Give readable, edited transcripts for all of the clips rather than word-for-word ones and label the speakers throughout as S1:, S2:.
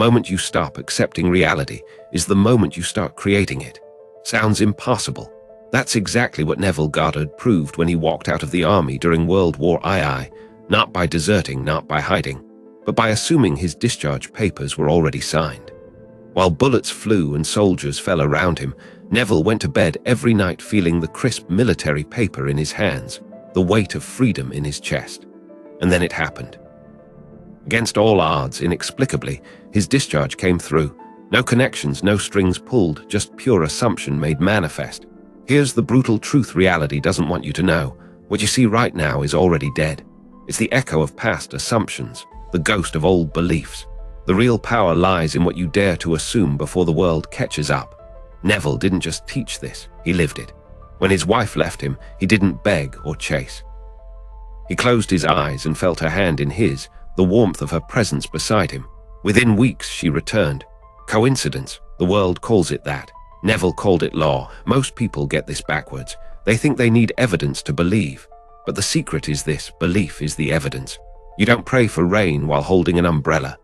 S1: moment you stop accepting reality is the moment you start creating it. Sounds impossible. That's exactly what Neville Goddard proved when he walked out of the army during World War II, not by deserting, not by hiding, but by assuming his discharge papers were already signed. While bullets flew and soldiers fell around him, Neville went to bed every night feeling the crisp military paper in his hands, the weight of freedom in his chest. And then it happened. Against all odds, inexplicably, his discharge came through. No connections, no strings pulled, just pure assumption made manifest. Here's the brutal truth reality doesn't want you to know. What you see right now is already dead. It's the echo of past assumptions, the ghost of old beliefs. The real power lies in what you dare to assume before the world catches up. Neville didn't just teach this, he lived it. When his wife left him, he didn't beg or chase. He closed his eyes and felt her hand in his, the warmth of her presence beside him. Within weeks, she returned. Coincidence? The world calls it that. Neville called it law. Most people get this backwards. They think they need evidence to believe. But the secret is this: belief is the evidence. You don't pray for rain while holding an umbrella.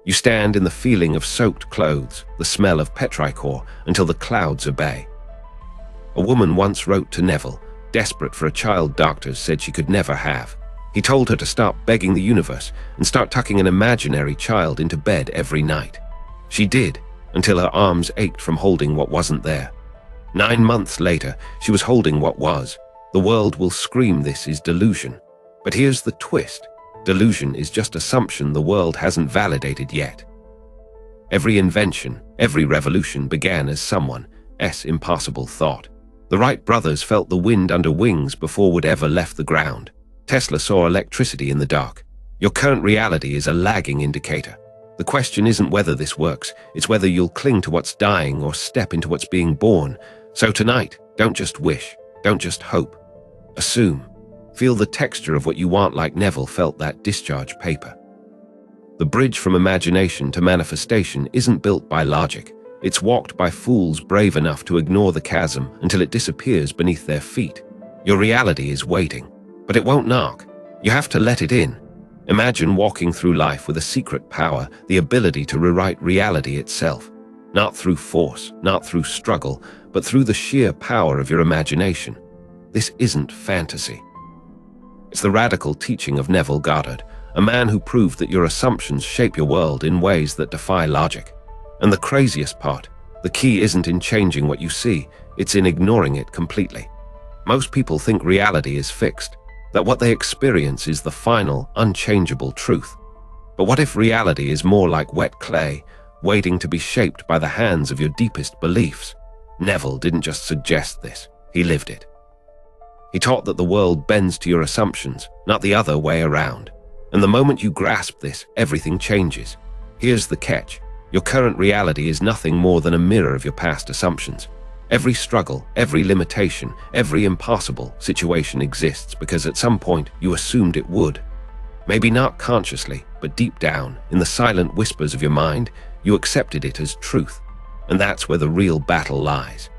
S1: You stand in the feeling of soaked clothes, the smell of petrichor, until the clouds obey. A woman once wrote to Neville, desperate for a child doctors said she could never have. He told her to stop begging the universe and start tucking an imaginary child into bed every night. She did, until her arms ached from holding what wasn't there. 9 months later, she was holding what was. The world will scream this is delusion. But here's the twist. Delusion is just assumption the world hasn't validated yet. Every invention, every revolution began as someone's impossible thought. The Wright brothers felt the wind under wings before wood ever left the ground. Tesla saw electricity in the dark. Your current reality is a lagging indicator. The question isn't whether this works, it's whether you'll cling to what's dying or step into what's being born. So tonight, don't just wish, don't just hope. Assume. Feel the texture of what you want like Neville felt that discharge paper. The bridge from imagination to manifestation isn't built by logic. It's walked by fools brave enough to ignore the chasm until it disappears beneath their feet. Your reality is waiting, but it won't knock. You have to let it in. Imagine walking through life with a secret power, the ability to rewrite reality itself. Not through force, not through struggle, but through the sheer power of your imagination. This isn't fantasy. It's the radical teaching of Neville Goddard, a man who proved that your assumptions shape your world in ways that defy logic. And the craziest part, the key isn't in changing what you see, it's in ignoring it completely. Most people think reality is fixed, that what they experience is the final, unchangeable truth. But what if reality is more like wet clay, waiting to be shaped by the hands of your deepest beliefs? Neville didn't just suggest this, he lived it. He taught that the world bends to your assumptions, not the other way around. And the moment you grasp this, everything changes. Here's the catch. Your current reality is nothing more than a mirror of your past assumptions. Every struggle, every limitation, every impossible situation exists because at some point you assumed it would. Maybe not consciously, but deep down, in the silent whispers of your mind, you accepted it as truth. And that's where the real battle lies.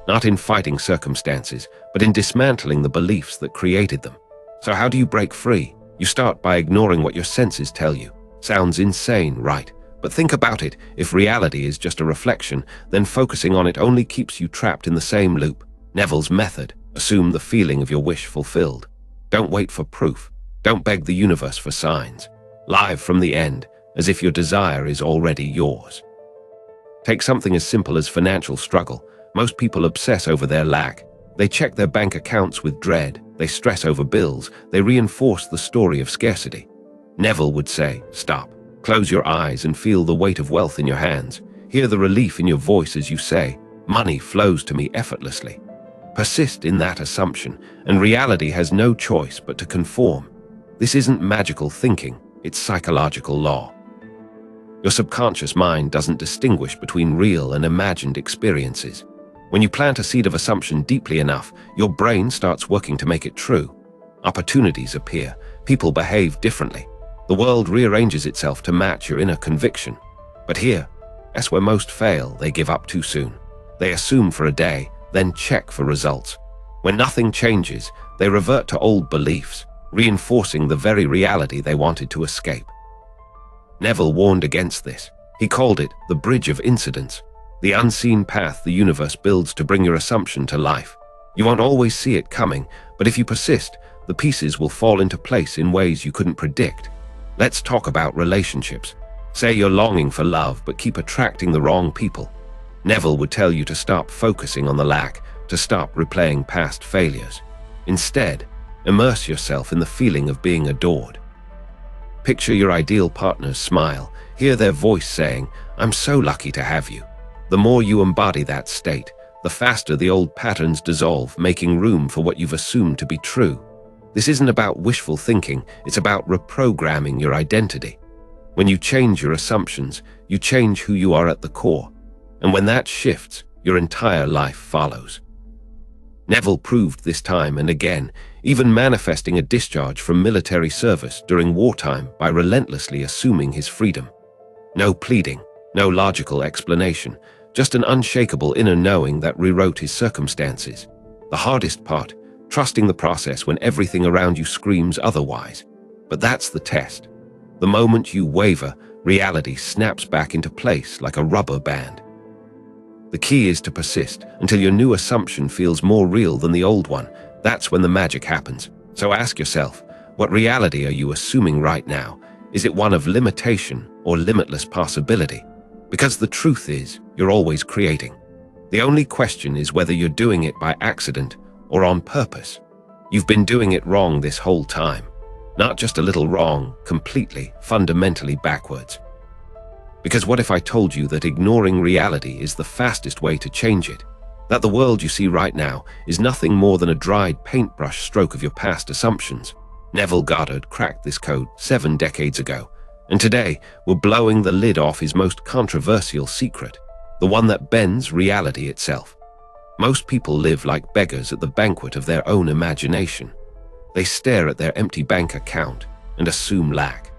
S1: Not in fighting circumstances, but in dismantling the beliefs that created them. So how do you break free? You start by ignoring what your senses tell you. Sounds insane, right? But think about it. If reality is just a reflection, then focusing on it only keeps you trapped in the same loop. Neville's method: assume the feeling of your wish fulfilled. Don't wait for proof. Don't beg the universe for signs. Live from the end, as if your desire is already yours. Take something as simple as financial struggle. Most people obsess over their lack. They check their bank accounts with dread. They stress over bills. They reinforce the story of scarcity. Neville would say, stop. Close your eyes and feel the weight of wealth in your hands. Hear the relief in your voice as you say, money flows to me effortlessly. Persist in that assumption, and reality has no choice but to conform. This isn't magical thinking, it's psychological law. Your subconscious mind doesn't distinguish between real and imagined experiences. When you plant a seed of assumption deeply enough, your brain starts working to make it true. Opportunities appear. People behave differently. The world rearranges itself to match your inner conviction. But here, that's where most fail. They give up too soon. They assume for a day, then check for results. When nothing changes, they revert to old beliefs, reinforcing the very reality they wanted to escape. Neville warned against this. He called it the bridge of incidents, the unseen path the universe builds to bring your assumption to life. You won't always see it coming, but if you persist, the pieces will fall into place in ways you couldn't predict. Let's talk about relationships. Say you're longing for love, but keep attracting the wrong people. Neville would tell you to stop focusing on the lack, to stop replaying past failures. Instead, immerse yourself in the feeling of being adored. Picture your ideal partner's smile. Hear their voice saying, "I'm so lucky to have you." The more you embody that state, the faster the old patterns dissolve, making room for what you've assumed to be true. This isn't about wishful thinking, it's about reprogramming your identity. When you change your assumptions, you change who you are at the core. And when that shifts, your entire life follows. Neville proved this time and again, even manifesting a discharge from military service during wartime by relentlessly assuming his freedom. No pleading, no logical explanation, just an unshakable inner knowing that rewrote his circumstances. The hardest part, trusting the process when everything around you screams otherwise. But that's the test. The moment you waver, reality snaps back into place like a rubber band. The key is to persist until your new assumption feels more real than the old one. That's when the magic happens. So ask yourself, what reality are you assuming right now? Is it one of limitation or limitless possibility? Because the truth is, you're always creating. The only question is whether you're doing it by accident or on purpose. You've been doing it wrong this whole time. Not just a little wrong, completely, fundamentally backwards. Because what if I told you that ignoring reality is the fastest way to change it? That the world you see right now is nothing more than a dried paintbrush stroke of your past assumptions. Neville Goddard cracked this code 7 decades ago, and today we're blowing the lid off his most controversial secret, the one that bends reality itself. Most people live like beggars at the banquet of their own imagination. They stare at their empty bank account and assume lack.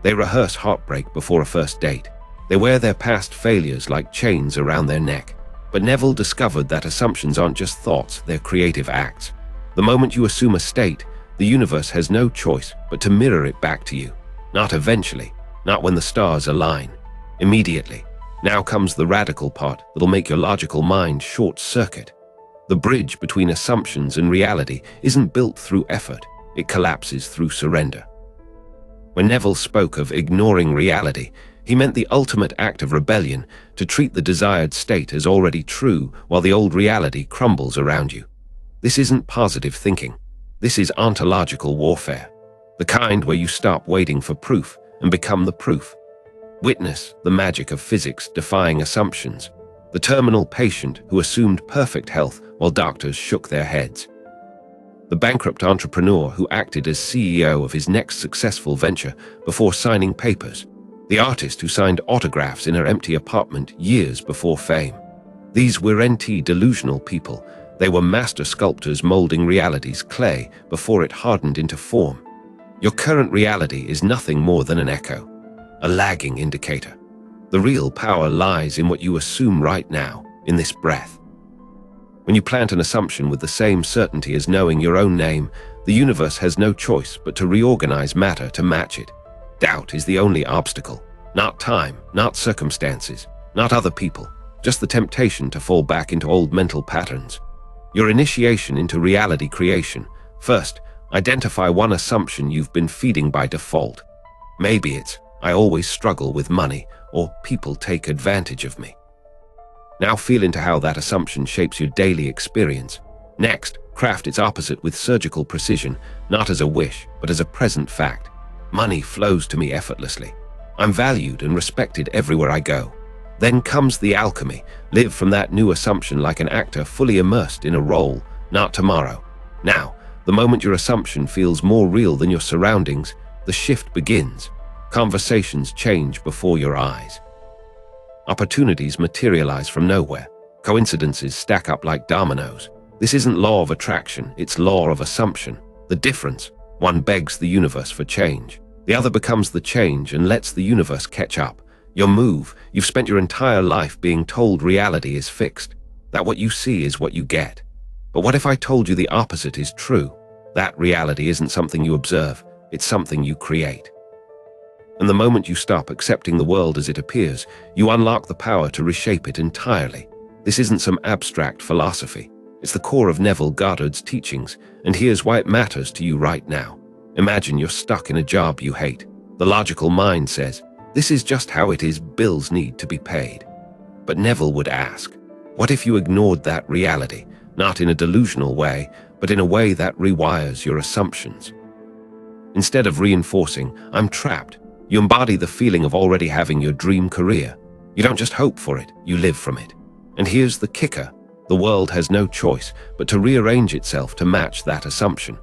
S1: They rehearse heartbreak before a first date. They wear their past failures like chains around their neck. But Neville discovered that assumptions aren't just thoughts, they're creative acts. The moment you assume a state, the universe has no choice but to mirror it back to you. Not eventually, not when the stars align. Immediately. Now comes the radical part that'll make your logical mind short-circuit. The bridge between assumptions and reality isn't built through effort, it collapses through surrender. When Neville spoke of ignoring reality, he meant the ultimate act of rebellion, to treat the desired state as already true while the old reality crumbles around you. This isn't positive thinking. This is ontological warfare, the kind where you stop waiting for proof and become the proof. Witness the magic of physics defying assumptions, the terminal patient who assumed perfect health while doctors shook their heads. The bankrupt entrepreneur who acted as CEO of his next successful venture before signing papers. The artist who signed autographs in her empty apartment years before fame. These weren't delusional people. They were master sculptors molding reality's clay before it hardened into form. Your current reality is nothing more than an echo, a lagging indicator. The real power lies in what you assume right now, in this breath. When you plant an assumption with the same certainty as knowing your own name, the universe has no choice but to reorganize matter to match it. Doubt is the only obstacle. Not time, not circumstances, not other people, just the temptation to fall back into old mental patterns. Your initiation into reality creation. First, identify one assumption you've been feeding by default. Maybe it's, "I always struggle with money," or "people take advantage of me." Now feel into how that assumption shapes your daily experience. Next, craft its opposite with surgical precision, not as a wish, but as a present fact. Money flows to me effortlessly. I'm valued and respected everywhere I go. Then comes the alchemy. Live from that new assumption like an actor fully immersed in a role, not tomorrow. Now, the moment your assumption feels more real than your surroundings, the shift begins. Conversations change before your eyes. Opportunities materialize from nowhere. Coincidences stack up like dominoes. This isn't law of attraction, it's law of assumption. The difference, one begs the universe for change. The other becomes the change and lets the universe catch up. Your move, you've spent your entire life being told reality is fixed, that what you see is what you get. But what if I told you the opposite is true? That reality isn't something you observe, it's something you create. And the moment you stop accepting the world as it appears, you unlock the power to reshape it entirely. This isn't some abstract philosophy. It's the core of Neville Goddard's teachings, and here's why it matters to you right now. Imagine you're stuck in a job you hate. The logical mind says, this is just how it is, bills need to be paid. But Neville would ask, what if you ignored that reality, not in a delusional way, but in a way that rewires your assumptions? Instead of reinforcing, I'm trapped, you embody the feeling of already having your dream career. You don't just hope for it, you live from it. And here's the kicker. The world has no choice but to rearrange itself to match that assumption.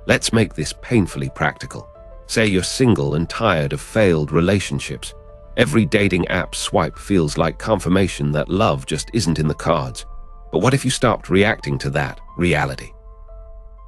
S1: Let's make this painfully practical. Say you're single and tired of failed relationships. Every dating app swipe feels like confirmation that love just isn't in the cards. But what if you stopped reacting to that reality?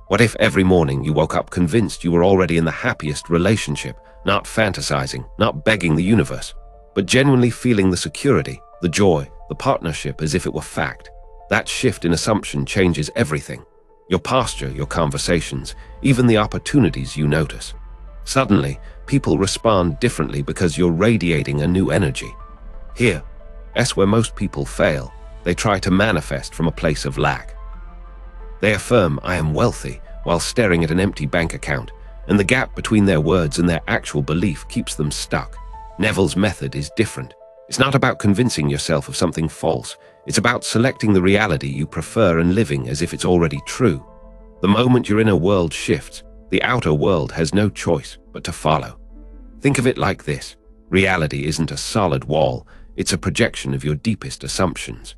S1: What if every morning you woke up convinced you were already in the happiest relationship, not fantasizing, not begging the universe, but genuinely feeling the security, the joy, the partnership as if it were fact? That shift in assumption changes everything. Your posture, your conversations, even the opportunities you notice. Suddenly, people respond differently because you're radiating a new energy. Here's where most people fail. They try to manifest from a place of lack. They affirm, I am wealthy, while staring at an empty bank account, and the gap between their words and their actual belief keeps them stuck. Neville's method is different. It's not about convincing yourself of something false. It's about selecting the reality you prefer and living as if it's already true. The moment your inner world shifts, the outer world has no choice but to follow. Think of it like this. Reality isn't a solid wall. It's a projection of your deepest assumptions.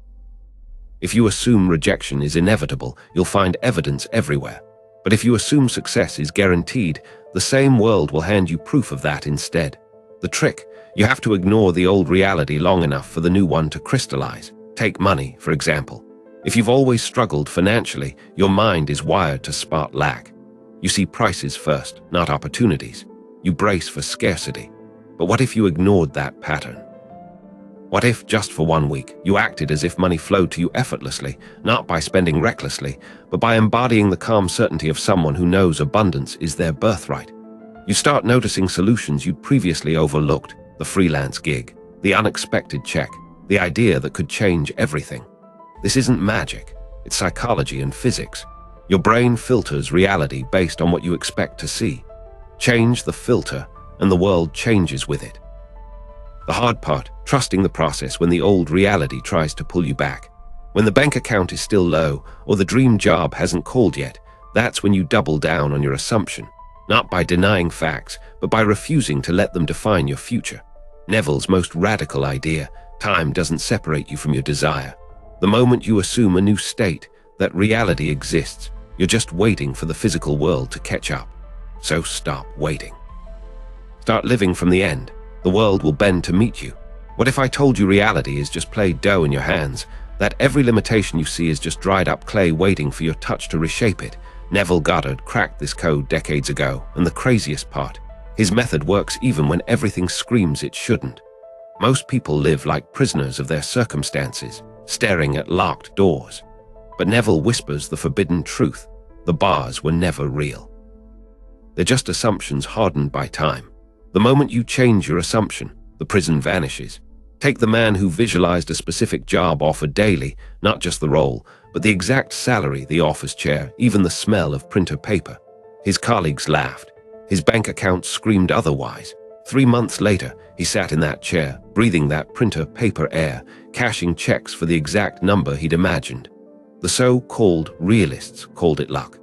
S1: If you assume rejection is inevitable, you'll find evidence everywhere. But if you assume success is guaranteed, the same world will hand you proof of that instead. The trick, you have to ignore the old reality long enough for the new one to crystallize. Take money, for example. If you've always struggled financially, your mind is wired to spot lack. You see prices first, not opportunities. You brace for scarcity. But what if you ignored that pattern? What if, just for 1 week, you acted as if money flowed to you effortlessly, not by spending recklessly, but by embodying the calm certainty of someone who knows abundance is their birthright? You start noticing solutions you'd previously overlooked, the freelance gig, the unexpected check, the idea that could change everything. This isn't magic, it's psychology and physics. Your brain filters reality based on what you expect to see. Change the filter, and the world changes with it. The hard part, trusting the process when the old reality tries to pull you back. When the bank account is still low, or the dream job hasn't called yet, that's when you double down on your assumption. Not by denying facts, but by refusing to let them define your future. Neville's most radical idea, time doesn't separate you from your desire. The moment you assume a new state, that reality exists, you're just waiting for the physical world to catch up. So stop waiting. Start living from the end. The world will bend to meet you. What if I told you reality is just played dough in your hands, that every limitation you see is just dried up clay waiting for your touch to reshape it? Neville Goddard cracked this code decades ago, and the craziest part, his method works even when everything screams it shouldn't. Most people live like prisoners of their circumstances, staring at locked doors. But Neville whispers the forbidden truth. The bars were never real. They're just assumptions hardened by time. The moment you change your assumption, the prison vanishes. Take the man who visualized a specific job offered daily, not just the role, but the exact salary, the office chair, even the smell of printer paper. His colleagues laughed. His bank account screamed otherwise. 3 months later, he sat in that chair, breathing that printer paper air, cashing checks for the exact number he'd imagined. The so-called realists called it luck.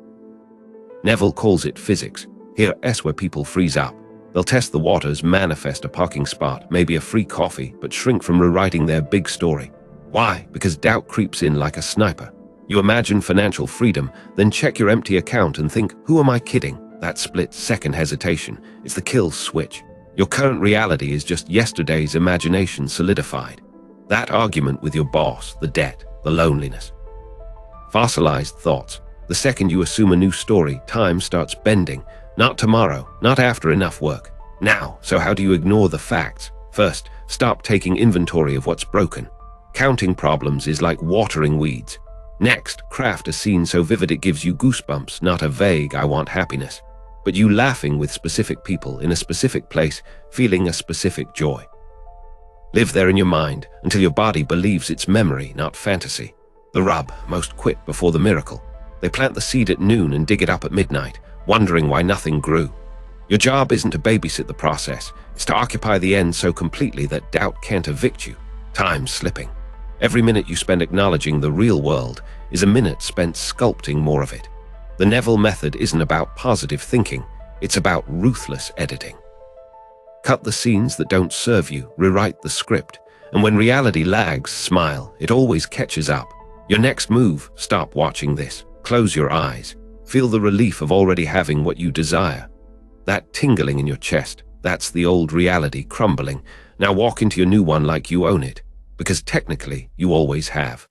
S1: Neville calls it physics. Here's where people freeze up. They'll test the waters, manifest a parking spot, maybe a free coffee, but shrink from rewriting their big story. Why? Because doubt creeps in like a sniper. You imagine financial freedom, then check your empty account and think, who am I kidding? That split-second hesitation, it's the kill switch. Your current reality is just yesterday's imagination solidified. That argument with your boss, the debt, the loneliness. Fossilized thoughts. The second you assume a new story, time starts bending. Not tomorrow, not after enough work. Now. So how do you ignore the facts? First, stop taking inventory of what's broken. Counting problems is like watering weeds. Next, craft a scene so vivid it gives you goosebumps, not a vague, I want happiness. but you laughing with specific people in a specific place, feeling a specific joy. Live there in your mind until your body believes it's memory, not fantasy. The rub, most quit before the miracle. They plant the seed at noon and dig it up at midnight, wondering why nothing grew. Your job isn't to babysit the process, it's to occupy the end so completely that doubt can't evict you. Time's slipping. Every minute you spend acknowledging the real world is a minute spent sculpting more of it. The Neville method isn't about positive thinking, it's about ruthless editing. Cut the scenes that don't serve you, rewrite the script, and when reality lags, smile, it always catches up. Your next move, stop watching this, close your eyes, feel the relief of already having what you desire. That tingling in your chest, that's the old reality crumbling. Now walk into your new one like you own it, because technically you always have.